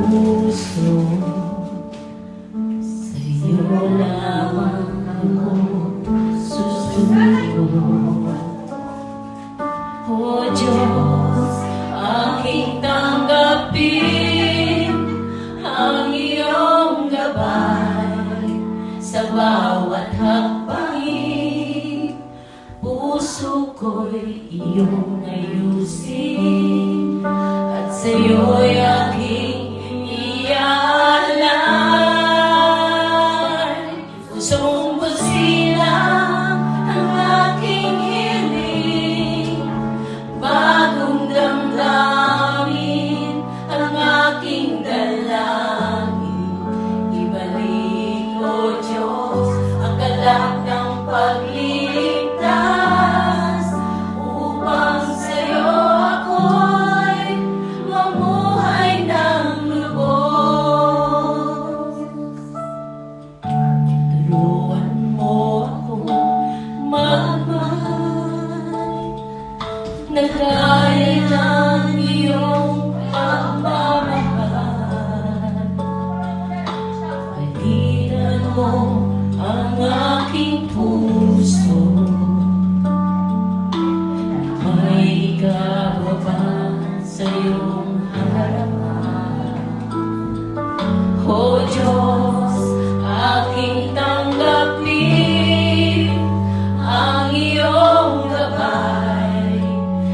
puso, sa'yo lamang ako susunod. O Diyos, aking tanggapin ang iyong gabay sa bawat hakbangin. Puso ko'y iyong ayusin at sa'yo'y aking iaalay. Pusong busilang ang aking hiling, bagong damdamin ang aking dalangin. Ibalik, O Diyos, ang galak ng pagliligtas, upang sa'yo ako'y mamuhay ng lubos. Turuan mo ako magmahal na gaya ng iyong pagmamahal. Palitan mo ang aking puso, may kababa sa iyong harapan. O Diyos, aking tanggapin ang iyong gabay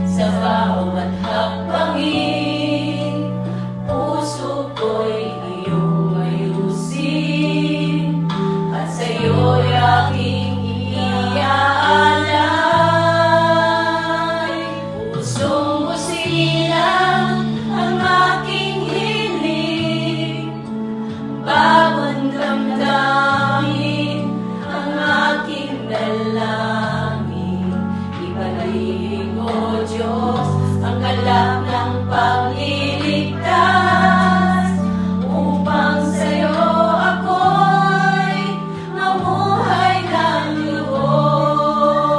sa bawat hakbangin. Puso ko'y iyong ayusin at sa'yo'y aking iaalay. Pusong busilang ang aking hiling, bagong damdamin ang aking dalangin. Ibalik, O Diyos, ang galak ng pagliligtas, upang sa'yo ako'y mamuhay ng lubos.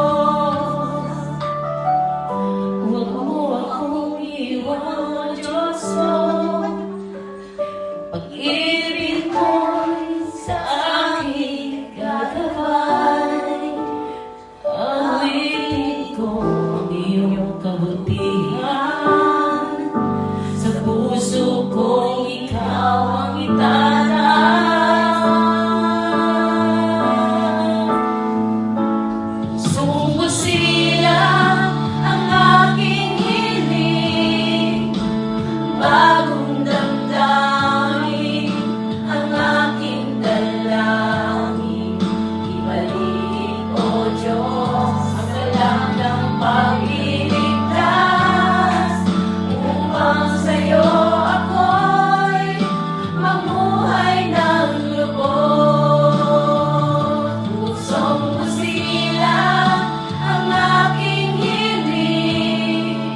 Huwag mo akong iwan, Diyos mo, pag-ibig mo'y sa akin gagabay. Awitin ko ang iyong kabutihan, sa puso kong ikaw ang itataan. Pusong busilang ang aking hiling, bagong damdamin ang aking dalangin. Ibalik, O Diyos, ang galak ng pagliligtas, upang sa'yo ako'y mamuhay ng lubos. Pusong busilang ang aking hiling,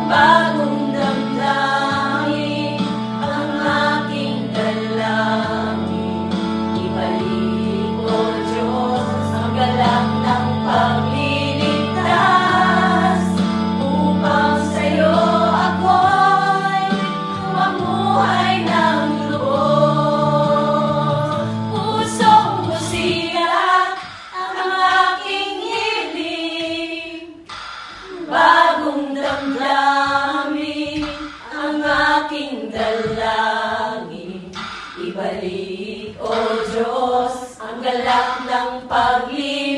bagong damdamin ang aking dalangin. Ibalik, O Diyos, ang galak ng pagliligtas, upang sa'yo ako'y mamuhay ng lubos. Pusong busilang ang aking hiling, bagong damdamin ang aking dalangin. Ibalik, O Diyos, ang galak ng pagliligtas,